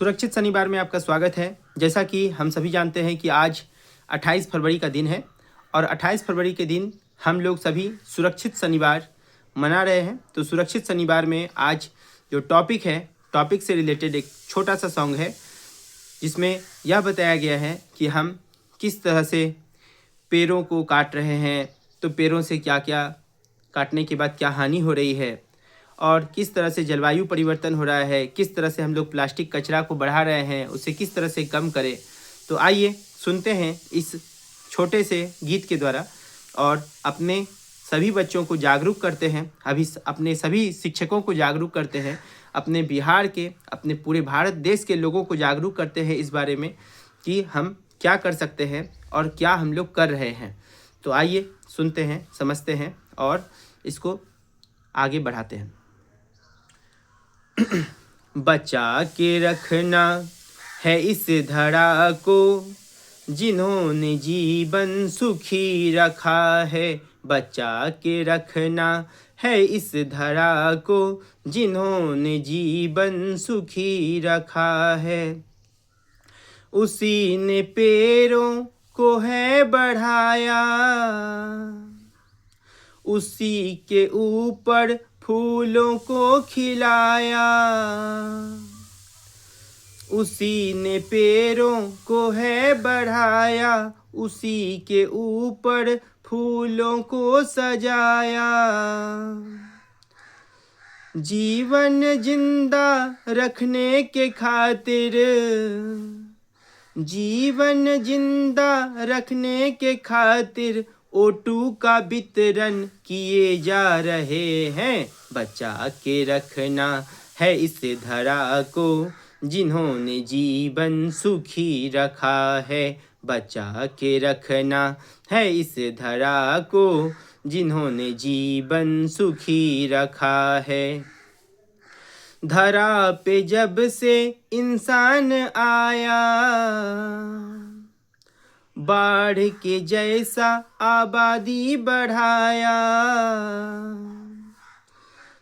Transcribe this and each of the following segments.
सुरक्षित शनिवार में आपका स्वागत है। जैसा कि हम सभी जानते हैं कि आज 28 फरवरी का दिन है और 28 फरवरी के दिन हम लोग सभी सुरक्षित शनिवार मना रहे हैं। तो सुरक्षित शनिवार में आज जो टॉपिक है, टॉपिक से रिलेटेड एक छोटा सा सॉन्ग है जिसमें यह बताया गया है कि हम किस तरह से पेड़ों को काट रहे हैं, तो पेड़ों से क्या क्या काटने के बाद क्या हानि हो रही है और किस तरह से जलवायु परिवर्तन हो रहा है, किस तरह से हम लोग प्लास्टिक कचरा को बढ़ा रहे हैं, उसे किस तरह से कम करें। तो आइए सुनते हैं इस छोटे से गीत के द्वारा और अपने सभी बच्चों को जागरूक करते हैं, अपने सभी शिक्षकों को जागरूक करते हैं, अपने बिहार के, अपने पूरे भारत देश के लोगों को जागरूक करते हैं इस बारे में कि हम क्या कर सकते हैं और क्या हम लोग कर रहे हैं। तो आइए सुनते हैं, समझते हैं और इसको आगे बढ़ाते हैं। बचा के रखना है इस धरा को, जिन्होंने जीवन सुखी रखा है। बचा के रखना है इस धरा को, जिन्होंने जीवन सुखी रखा है। उसी ने पेड़ों को है बढ़ाया, उसी के ऊपर फूलों को खिलाया। उसी ने पेड़ों को है बढ़ाया, उसी के ऊपर फूलों को सजाया। जीवन जिंदा रखने के खातिर, जीवन जिंदा रखने के खातिर O2 का वितरण किए जा रहे हैं। बचा के रखना है इस धरा को, जिन्होंने जीवन सुखी रखा है। बचा के रखना है इस धरा को, जिन्होंने जीवन सुखी रखा है। धरा पे जब से इंसान आया, बाढ़ के जैसा आबादी बढ़ाया।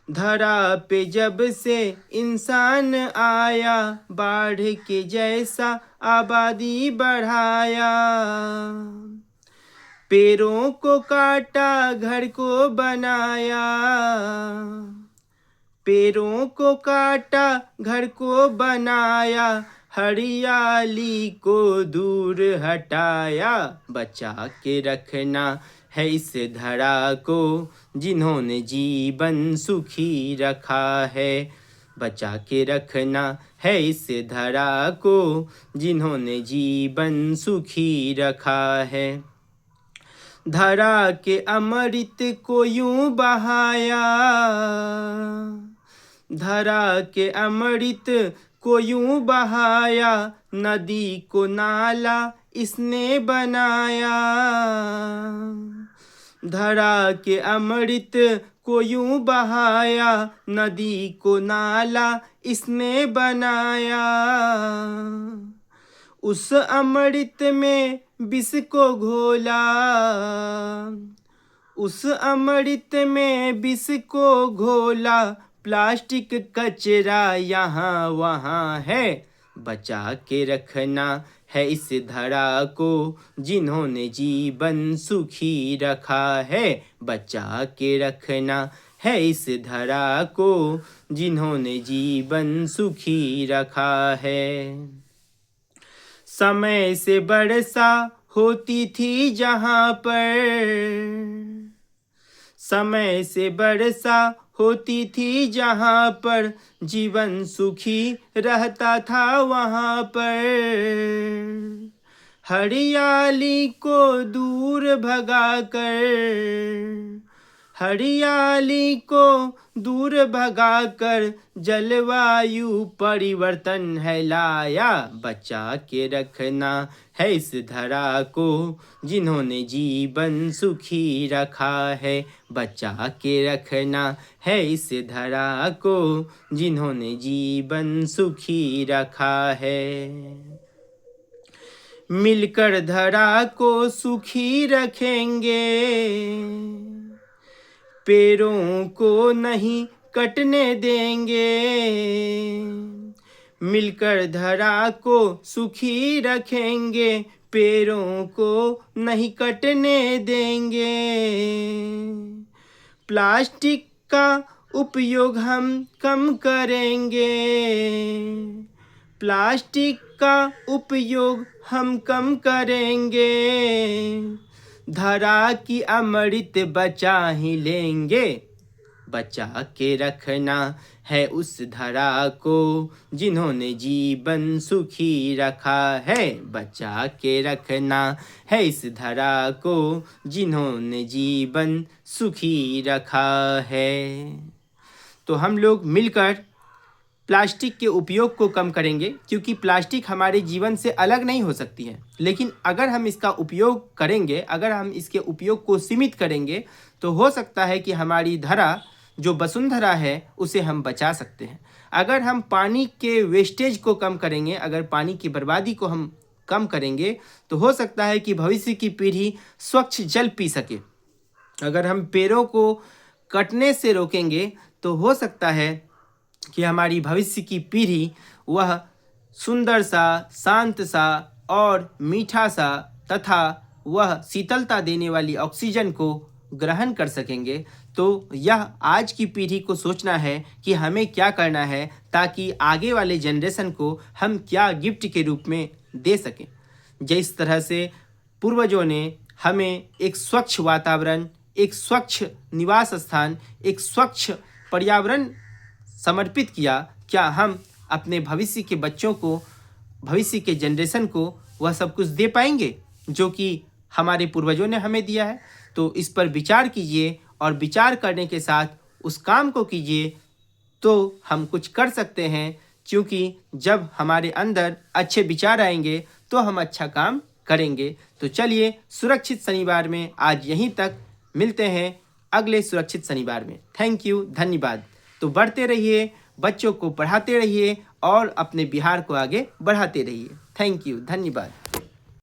धरा पे जब से इंसान आया, बाढ़ के जैसा आबादी बढ़ाया। पेड़ों को काटा, घर को बनाया। पेड़ों को काटा, घर को बनाया। हरियाली को दूर हटाया। बचा के रखना है इस धरा को, जिन्होंने जीवन सुखी रखा है। बचा के रखना है इस धरा को, जिन्होंने जीवन सुखी रखा है। धरा के अमृत को यूं बहाया, धरा के अमृत को यूं बहाया। नदी को नाला इसने बनाया। धरा के अमृत को यूं बहाया, नदी को नाला इसने बनाया। उस अमृत में विष को घोला, उस अमृत में विष को घोला। प्लास्टिक कचरा यहाँ वहाँ है। बचा के रखना है इस धरा को, जिन्होंने जीवन सुखी रखा है। बचा के रखना है इस धरा को, जिन्होंने जीवन सुखी रखा है। समय से वर्षा होती थी जहाँ पर, समय से वर्षा होती थी जहाँ पर, जीवन सुखी रहता था वहाँ पर। हरियाली को दूर भगाकर, हरियाली को दूर भगाकर, जलवायु परिवर्तन है लाया। बचा के रखना है इस धरा को, जिन्होंने जीवन सुखी रखा है। बचा के रखना है इस धरा को, जिन्होंने जीवन सुखी रखा है। मिलकर धरा को सुखी रखेंगे, पेड़ों को नहीं कटने देंगे। मिलकर धरा को सुखी रखेंगे, पेड़ों को नहीं कटने देंगे। प्लास्टिक का उपयोग हम कम करेंगे, प्लास्टिक का उपयोग हम कम करेंगे। धरा की अमृत बचा ही लेंगे, बचा के रखना है उस धरा को जिन्होंने जीवन सुखी रखा है। बचा के रखना है इस धरा को जिन्होंने जीवन सुखी रखा है। तो हम लोग मिलकर प्लास्टिक के उपयोग को कम करेंगे, क्योंकि प्लास्टिक हमारे जीवन से अलग नहीं हो सकती है। लेकिन अगर हम इसका उपयोग करेंगे, अगर हम इसके उपयोग को सीमित करेंगे, तो हो सकता है कि हमारी धरा जो वसुंधरा है उसे हम बचा सकते हैं। अगर हम पानी के वेस्टेज को कम करेंगे, अगर पानी की बर्बादी को हम कम करेंगे, तो हो सकता है कि भविष्य की पीढ़ी स्वच्छ जल पी सके। अगर हम पेड़ों को कटने से रोकेंगे, तो हो सकता है कि हमारी भविष्य की पीढ़ी वह सुंदर सा, शांत सा और मीठा सा तथा वह शीतलता देने वाली ऑक्सीजन को ग्रहण कर सकेंगे। तो यह आज की पीढ़ी को सोचना है कि हमें क्या करना है, ताकि आगे वाले जनरेशन को हम क्या गिफ्ट के रूप में दे सकें। जिस तरह से पूर्वजों ने हमें एक स्वच्छ वातावरण, एक स्वच्छ निवास स्थान, एक स्वच्छ पर्यावरण समर्पित किया, क्या हम अपने भविष्य के बच्चों को, भविष्य के जनरेशन को वह सब कुछ दे पाएंगे जो कि हमारे पूर्वजों ने हमें दिया है? तो इस पर विचार कीजिए और विचार करने के साथ उस काम को कीजिए, तो हम कुछ कर सकते हैं। क्योंकि जब हमारे अंदर अच्छे विचार आएंगे तो हम अच्छा काम करेंगे। तो चलिए, सुरक्षित शनिवार में आज यहीं तक, मिलते हैं अगले सुरक्षित शनिवार में। थैंक यू, धन्यवाद। तो बढ़ते रहिए, बच्चों को पढ़ाते रहिए और अपने बिहार को आगे बढ़ाते रहिए। थैंक यू, धन्यवाद।